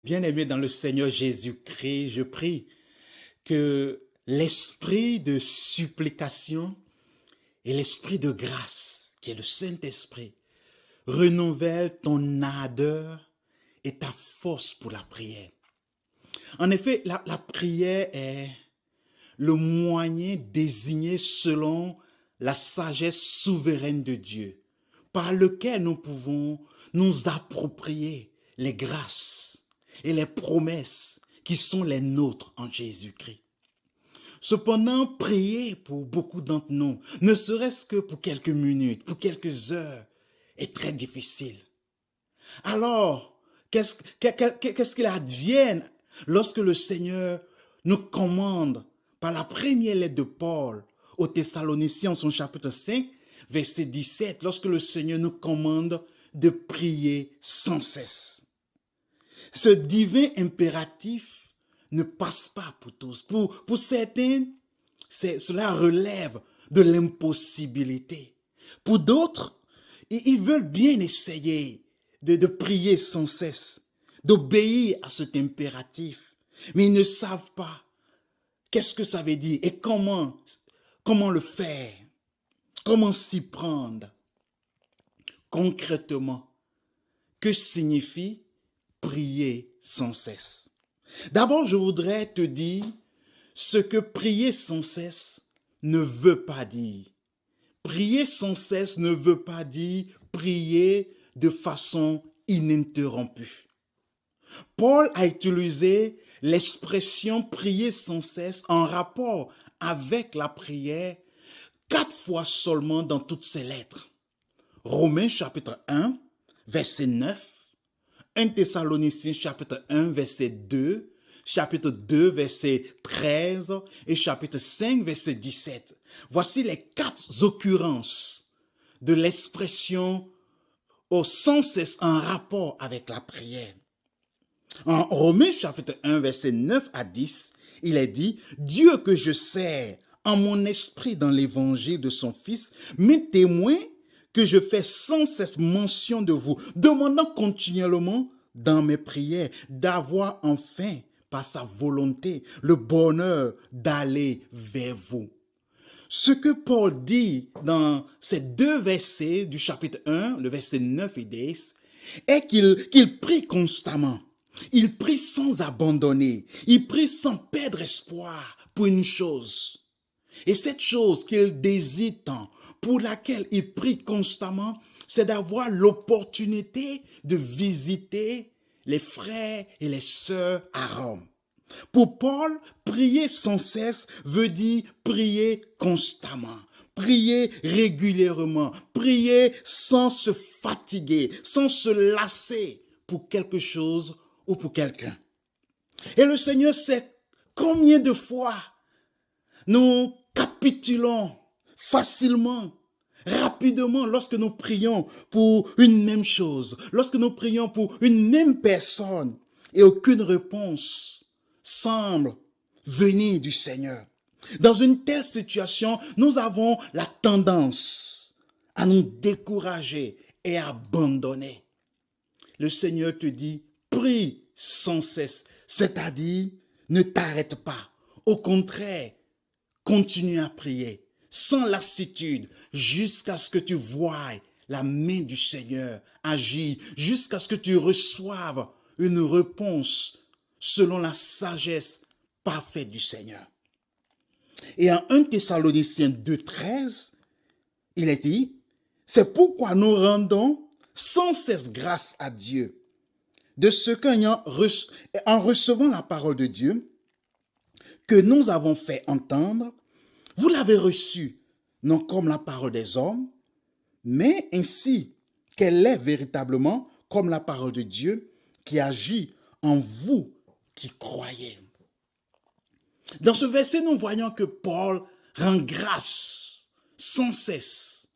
Bien-aimé dans le Seigneur Jésus-Christ, je prie que l'esprit de supplication et l'esprit de grâce, qui est le Saint-Esprit, renouvelle ton ardeur et ta force pour la prière. En effet, la prière est le moyen désigné selon la sagesse souveraine de Dieu, par lequel nous pouvons nous approprier les grâces et les promesses qui sont les nôtres en Jésus-Christ. Cependant, prier pour beaucoup d'entre nous, ne serait-ce que pour quelques minutes, pour quelques heures, est très difficile. Alors, qu'est-ce qu'il advienne lorsque le Seigneur nous commande par la première lettre de Paul aux Thessaloniciens, son chapitre 5, verset 17, lorsque le Seigneur nous commande de prier sans cesse. Ce divin impératif ne passe pas pour tous. Pour certains, cela relève de l'impossibilité. Pour d'autres, ils veulent bien essayer de prier sans cesse, d'obéir à cet impératif, mais ils ne savent pas qu'est-ce que ça veut dire et comment le faire, comment s'y prendre. Concrètement, que signifie prier sans cesse? D'abord, je voudrais te dire ce que prier sans cesse ne veut pas dire. Prier sans cesse ne veut pas dire prier de façon ininterrompue. Paul a utilisé l'expression prier sans cesse en rapport avec la prière 4 fois seulement dans toutes ses lettres. Romains chapitre 1, verset 9, 1 Thessaloniciens chapitre 1, verset 2, chapitre 2, verset 13 et chapitre 5, verset 17. Voici les 4 occurrences de l'expression au sans cesse en rapport avec la prière. En Romains chapitre 1, verset 9 à 10, il est dit « Dieu que je sers en mon esprit dans l'évangile de son Fils, m'est témoin que je fais sans cesse mention de vous, demandant continuellement dans mes prières d'avoir enfin, par sa volonté, le bonheur d'aller vers vous. » Ce que Paul dit dans ces 2 versets du chapitre 1, le verset 9 et 10, est qu'il prie constamment. Il prie sans abandonner. Il prie sans perdre espoir pour une chose. Et cette chose qu'il désire tant, pour laquelle il prie constamment, c'est d'avoir l'opportunité de visiter les frères et les sœurs à Rome. Pour Paul, prier sans cesse veut dire prier constamment, prier régulièrement, prier sans se fatiguer, sans se lasser pour quelque chose ou pour quelqu'un. Et le Seigneur sait combien de fois nous capitulons facilement, rapidement lorsque nous prions pour une même chose, lorsque nous prions pour une même personne et aucune réponse semble venir du Seigneur. Dans une telle situation, nous avons la tendance à nous décourager et à abandonner. Le Seigneur te dit, prie sans cesse, c'est-à-dire ne t'arrête pas. Au contraire, continue à prier sans lassitude jusqu'à ce que tu voies la main du Seigneur agir, jusqu'à ce que tu reçoives une réponse selon la sagesse parfaite du Seigneur. Et en 1 Thessaloniciens 2,13, il est dit, c'est pourquoi nous rendons sans cesse grâce à Dieu, de ce qu'en recevant la parole de Dieu, que nous avons fait entendre, vous l'avez reçue, non comme la parole des hommes, mais ainsi qu'elle est véritablement comme la parole de Dieu qui agit en vous qui croyez. Dans ce verset, nous voyons que Paul rend grâce sans cesse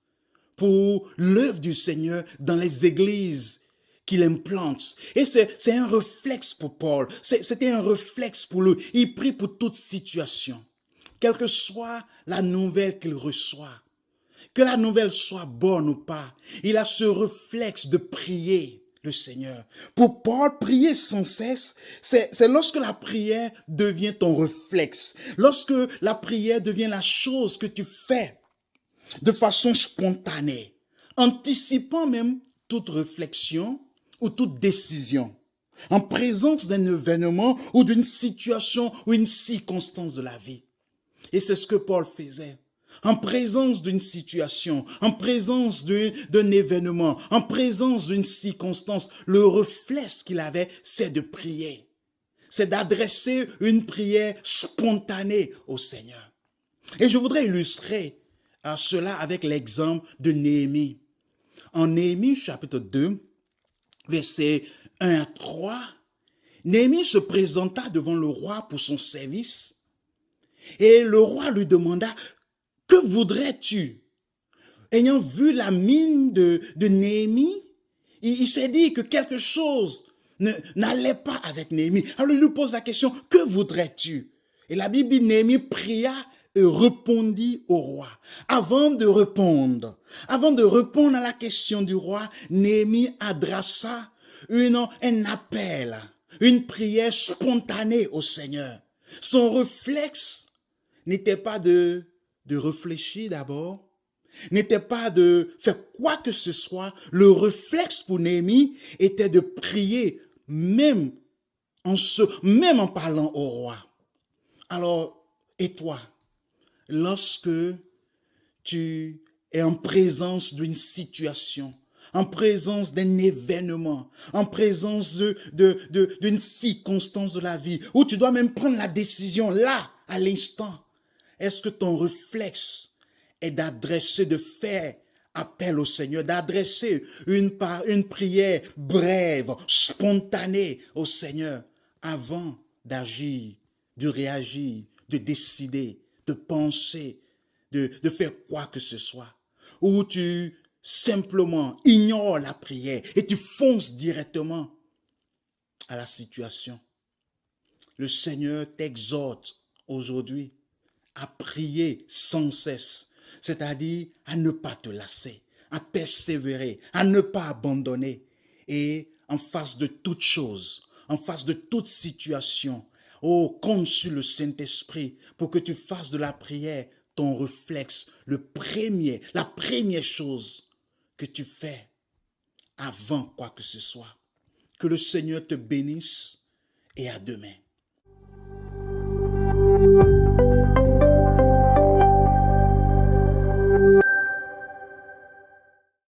pour l'œuvre du Seigneur dans les églises qu'il implante. Et c'est un réflexe pour Paul, c'était un réflexe pour lui. Il prie pour toute situation, quelle que soit la nouvelle qu'il reçoit. Que la nouvelle soit bonne ou pas, il a ce réflexe de prier le Seigneur. Pour Paul, prier sans cesse, c'est lorsque la prière devient ton réflexe, lorsque la prière devient la chose que tu fais de façon spontanée, anticipant même toute réflexion ou toute décision, en présence d'un événement ou d'une situation ou une circonstance de la vie. Et c'est ce que Paul faisait. En présence d'une situation, en présence d'un événement, en présence d'une circonstance, le réflexe qu'il avait, c'est de prier. C'est d'adresser une prière spontanée au Seigneur. Et je voudrais illustrer cela avec l'exemple de Néhémie. En Néhémie chapitre 2, versets 1 à 3, Néhémie se présenta devant le roi pour son service. Et le roi lui demanda, « Que voudrais-tu » Ayant vu la mine de Néhémie, il s'est dit que quelque chose n'allait pas avec Néhémie. Alors il lui pose la question, « Que voudrais-tu » Et la Bible dit, Néhémie pria et répondit au roi. Avant de répondre à la question du roi, Néhémie adressa un appel, une prière spontanée au Seigneur. Son réflexe n'était pas de réfléchir d'abord, n'était pas de faire quoi que ce soit. Le réflexe pour Néhémie était de prier même en parlant au roi. Alors, et toi, lorsque tu es en présence d'une situation, en présence d'un événement, en présence d'une circonstance de la vie, où tu dois même prendre la décision là, à l'instant, est-ce que ton réflexe est de faire appel au Seigneur, d'adresser une prière brève, spontanée au Seigneur, avant d'agir, de réagir, de décider, de penser, de faire quoi que ce soit, ou tu simplement ignores la prière et tu fonces directement à la situation. Le Seigneur t'exhorte aujourd'hui à prier sans cesse, c'est-à-dire à ne pas te lasser, à persévérer, à ne pas abandonner et en face de toute chose, en face de toute situation, compte sur le Saint-Esprit pour que tu fasses de la prière ton réflexe, la première chose que tu fais avant quoi que ce soit. Que le Seigneur te bénisse et à demain.